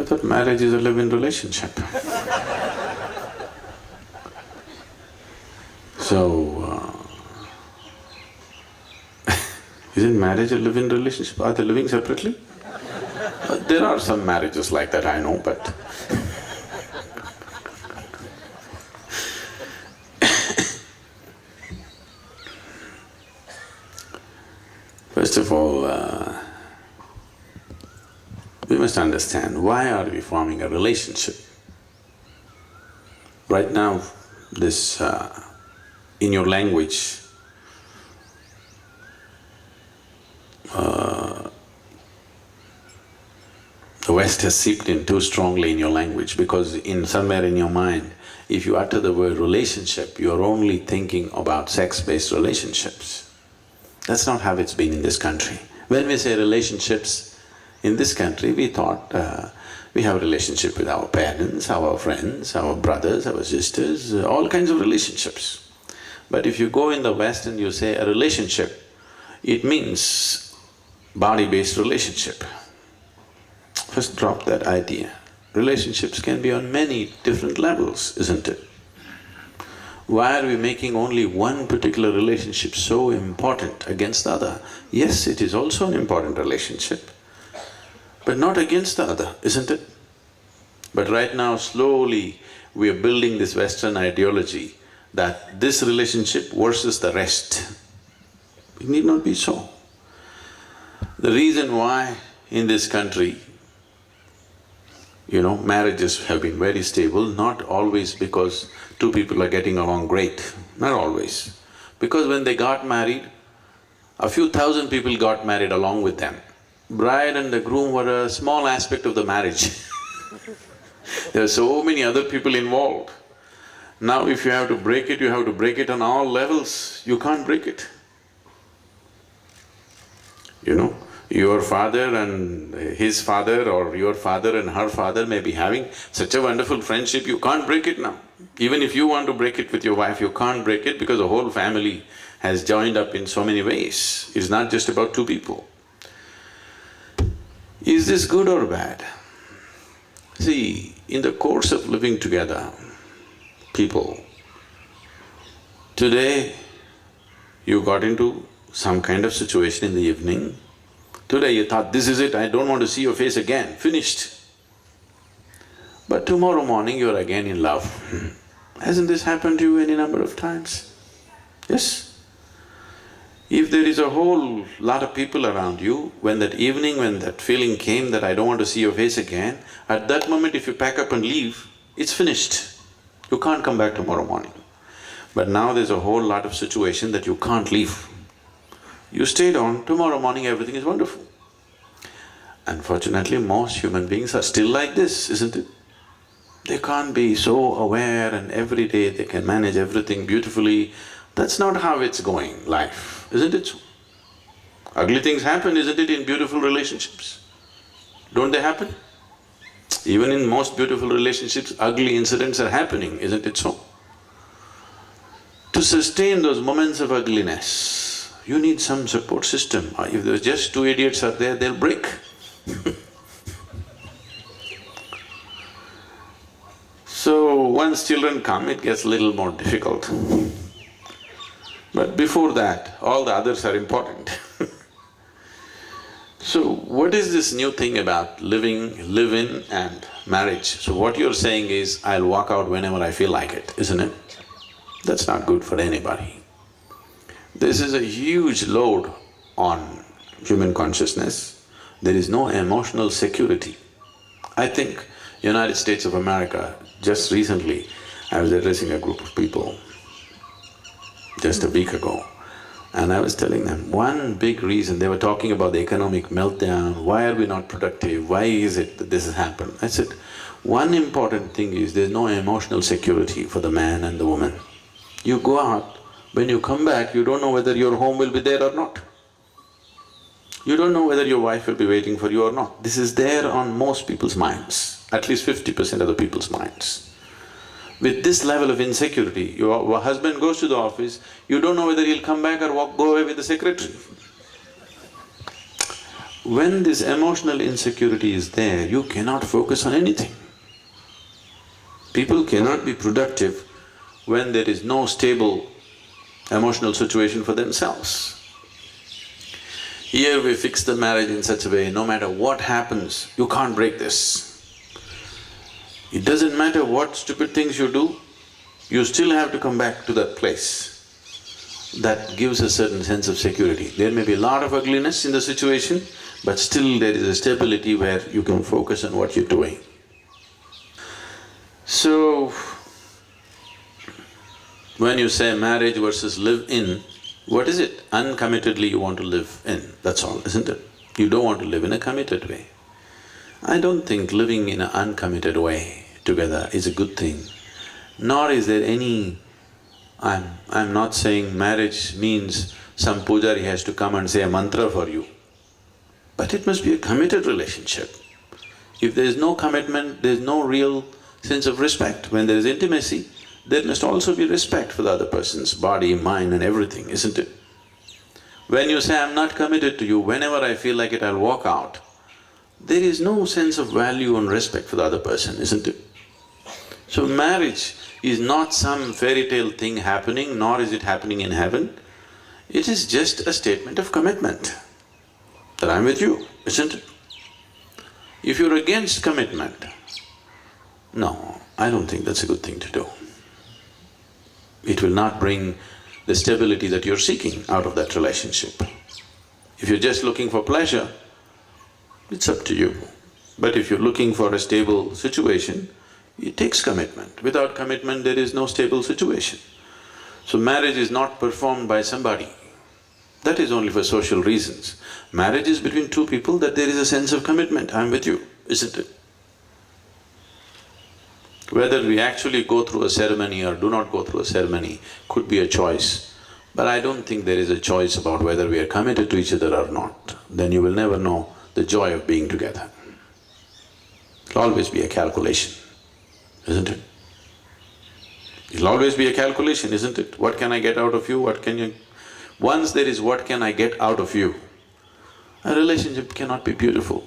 I thought marriage is a live-in relationship. So, isn't marriage a live-in relationship? Are they living separately? There are some marriages like that, I know, but first of all, we must understand why are we forming a relationship. Right now, this in your language, the West has seeped in too strongly in your language, because somewhere in your mind, if you utter the word relationship, you're only thinking about sex-based relationships. That's not how it's been in this country. When we say relationships in this country, we thought we have a relationship with our parents, our friends, our brothers, our sisters, all kinds of relationships. But if you go in the West and you say a relationship, it means body-based relationship. First drop that idea. Relationships can be on many different levels, isn't it? Why are we making only one particular relationship so important against the other? Yes, it is also an important relationship, but not against the other, isn't it? But right now, slowly, we are building this Western ideology that this relationship versus the rest. It need not be so. The reason why in this country, marriages have been very stable, not always because two people are getting along great, not always. Because when they got married, a few thousand people got married along with them. Bride and the groom were a small aspect of the marriage. There are so many other people involved. Now if you have to break it, you have to break it on all levels, you can't break it. Your father and his father or your father and her father may be having such a wonderful friendship, you can't break it now. Even if you want to break it with your wife, you can't break it because the whole family has joined up in so many ways. It's not just about two people. Is this good or bad? See, in the course of living together, people, today you got into some kind of situation in the evening, today you thought, this is it, I don't want to see your face again, finished. But tomorrow morning you're again in love. Hasn't this happened to you any number of times? Yes? If there is a whole lot of people around you, when that evening, when that feeling came that I don't want to see your face again, at that moment if you pack up and leave, it's finished. You can't come back tomorrow morning. But now there's a whole lot of situation that you can't leave. You stayed on, tomorrow morning everything is wonderful. Unfortunately, most human beings are still like this, isn't it? They can't be so aware and every day they can manage everything beautifully. That's not how it's going, life, isn't it so? Ugly things happen, isn't it, in beautiful relationships? Don't they happen? Even in most beautiful relationships, ugly incidents are happening, isn't it so? To sustain those moments of ugliness, you need some support system. If there's just two idiots out there, they'll break. So, once children come, it gets a little more difficult. But before that, all the others are important. So, what is this new thing about live-in and marriage? So what you're saying is, I'll walk out whenever I feel like it, isn't it? That's not good for anybody. This is a huge load on human consciousness. There is no emotional security. I think United States of America, just recently, I was addressing a group of people just a week ago, and I was telling them, one big reason, they were talking about the economic meltdown, why are we not productive, why is it that this has happened? I said, one important thing is there's no emotional security for the man and the woman. You go out, when you come back, you don't know whether your home will be there or not. You don't know whether your wife will be waiting for you or not. This is there on most people's minds, at least 50% of the people's minds. With this level of insecurity, your husband goes to the office, you don't know whether he'll come back or go away with the secretary. When this emotional insecurity is there, you cannot focus on anything. People cannot be productive when there is no stable emotional situation for themselves. Here we fix the marriage in such a way, no matter what happens, you can't break this. It doesn't matter what stupid things you do, you still have to come back to that place. That gives a certain sense of security. There may be a lot of ugliness in the situation, but still there is a stability where you can focus on what you're doing. So, when you say marriage versus live-in, what is it? Uncommittedly you want to live in, that's all, isn't it? You don't want to live in a committed way. I don't think living in an uncommitted way together is a good thing, nor is there any… I'm not saying marriage means some pujari has to come and say a mantra for you, but it must be a committed relationship. If there is no commitment, there is no real sense of respect. When there is intimacy, there must also be respect for the other person's body, mind and everything, isn't it? When you say, I'm not committed to you, whenever I feel like it, I'll walk out, there is no sense of value and respect for the other person, isn't it? So marriage is not some fairy tale thing happening, nor is it happening in heaven. It is just a statement of commitment, that I'm with you, isn't it? If you're against commitment, no, I don't think that's a good thing to do. It will not bring the stability that you're seeking out of that relationship. If you're just looking for pleasure, it's up to you. But if you're looking for a stable situation, it takes commitment. Without commitment, there is no stable situation. So marriage is not performed by somebody. That is only for social reasons. Marriage is between two people that there is a sense of commitment, I'm with you, isn't it? Whether we actually go through a ceremony or do not go through a ceremony could be a choice. But I don't think there is a choice about whether we are committed to each other or not. Then you will never know the joy of being together. It'll always be a calculation, isn't it? It'll always be a calculation, isn't it? What can I get out of you, what can you… Once there is what can I get out of you, a relationship cannot be beautiful.